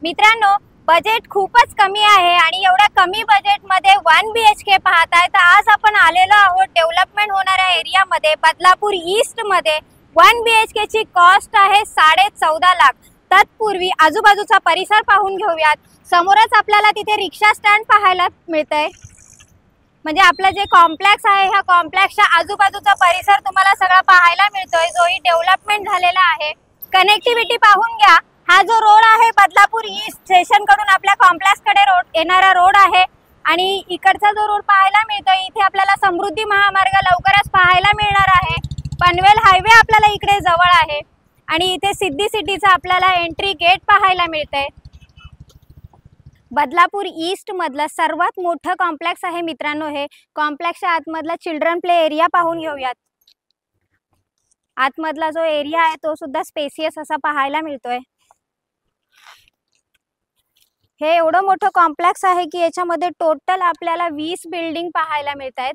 मित्रांनो, बजेट खूपच कमी आहे आणि एवढ्या कमी बजेटमध्ये 1 BHK पाहताय तर आज आपण आलेलो आहोत डेव्हलपमेंट होणाऱ्या एरियामध्ये बदलापूर ईस्ट मध्ये 1 BHK ची कॉस्ट आहे 14.5 लाख। तत्पूर्वी आजूबाजूचा परिसर पाहून घेऊयात। समोरच आपल्याला तिथे रिक्षा स्टँड पाहायला मिळतंय। म्हणजे आपलं जे कॉम्प्लेक्स आहे ह्या कॉम्प्लेक्सच्या आजूबाजूचा परिसर तुम्हाला सगळा पाहायला मिळतोय जो ही डेव्हलपमेंट झालेला आहे। कनेक्टिव्हिटी पाहून घ्या। हा जो रोड आहे बदलापूर ईस्ट स्टेशन कडून आपल्या कॉम्प्लेक्स कडे येणारा रोड आहे आणि इकडचा जो रोड पाहायला मिळतोय इथे आपल्याला समृद्धी महामार्ग लवकरच पाहायला मिळणार आहे। पनवेल हायवे आपल्याला इकडे जवळ आहे आणि इथे सिद्धी सिटीचा आपल्याला एंट्री गेट पाहायला मिळतंय। बदलापूर ईस्ट मधला सर्वात मोठा कॉम्प्लेक्स आहे मित्रांनो। हे कॉम्प्लेक्सच्या आतमधला चिल्ड्रन प्ले एरिया पाहून घेऊयात। आतमधला जो एरिया आहे तो सुद्धा स्पेसियस असा पाहायला मिळतोय। हे एवढं मोठं कॉम्प्लेक्स आहे की याच्यामध्ये टोटल आपल्याला 20 बिल्डिंग पाहायला मिळतात।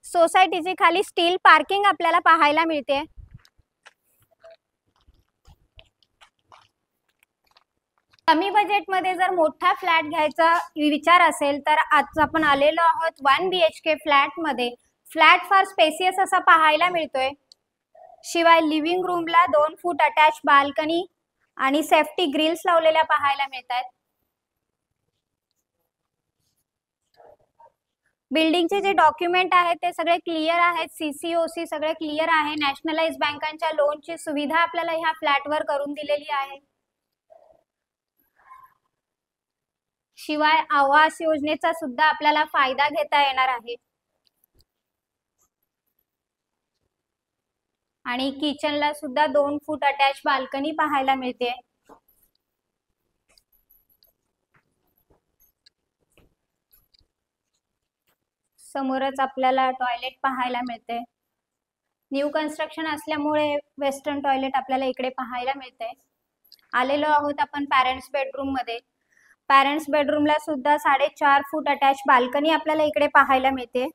सोसायटीची खाली स्टील पार्किंग आपल्याला पाहायला मिळते। कमी बजेट मध्ये जर मोठा फ्लॅट घ्यायचा विचार असेल तर आज आपण आलेलो आहोत 1 BHK फ्लॅट मध्ये। फ्लॅट फार स्पेसियस असा पाहायला मिळतोय। शिवाय लिव्हिंग रूमला 2 फूट अटॅच बाल्कनी आणि सेफ्टी ग्रिल्स लावलेल्या पाहायला मिळतात। बिल्डिंगचे जे डॉक्युमेंट आहेत ते सगळे क्लियर आहेत। CCOC सगळे क्लियर आहे। नॅशनलाइज बँकांच्या लोनची सुविधा आपल्याला ह्या फ्लॅटवर करून दिलेली आहे। शिवाय आवास योजनेचा सुद्धा आपल्याला फायदा घेता येणार आहे। आणि किचनला सुद्धा 2 फूट अटॅच बाल्कनी पाहायला मिळते। समोरच आपल्याला टॉयलेट पाहायला मिळते। न्यू कन्स्ट्रक्शन असल्यामुळे वेस्टर्न टॉयलेट आपल्याला इकडे पाहायला मिळते। आलेलो आहोत आपण पॅरेंट्स बेडरूम मध्ये। पॅरेंट्स बेडरूमला सुद्धा 4.5 फूट अटॅच बाल्कनी आपल्याला इकडे पाहायला मिळते।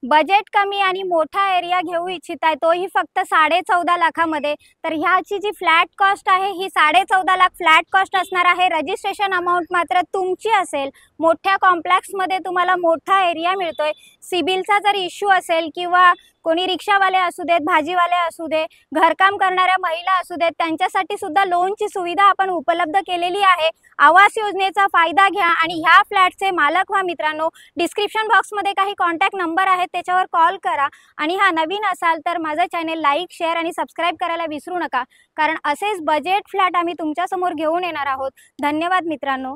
बजेट कमी आणि मोठा एरिया घेऊ इच्छिताय तोही फक्त 14.5 लाखामध्ये तर ह्याची जी फ्लॅट कॉस्ट आहे ही 14.5 लाख फ्लॅट कॉस्ट असणार आहे। रजिस्ट्रेशन अमाउंट मात्र तुमची असेल। मोठ्या कॉम्प्लेक्स मध्ये तुम्हाला मोठा एरिया मिळतोय। सिबिलचा जर इश्यू असेल किंवा कोणी रिक्षावाले असू देत, भाजीवाले असू दे, घरकाम करणाऱ्या महिला असू देत, त्यांच्यासाठी सुद्धा लोनची सुविधा आपण उपलब्ध केलेली आहे। आवास योजनेचा फायदा घ्या आणि ह्या फ्लॅटचे मालक व्हा मित्रांनो। डिस्क्रिप्शन बॉक्स मध्ये काही कॉन्टॅक्ट नंबर आहेत त्याच्यावर कॉल करा आणि हा नवीन असाल तर माझा चॅनल लाईक, शेअर आणि सबस्क्राइब करायला विसरू नका, कारण असेच बजेट फ्लॅट आम्ही तुमच्या समोर घेऊन येणार आहोत। धन्यवाद मित्रांनो।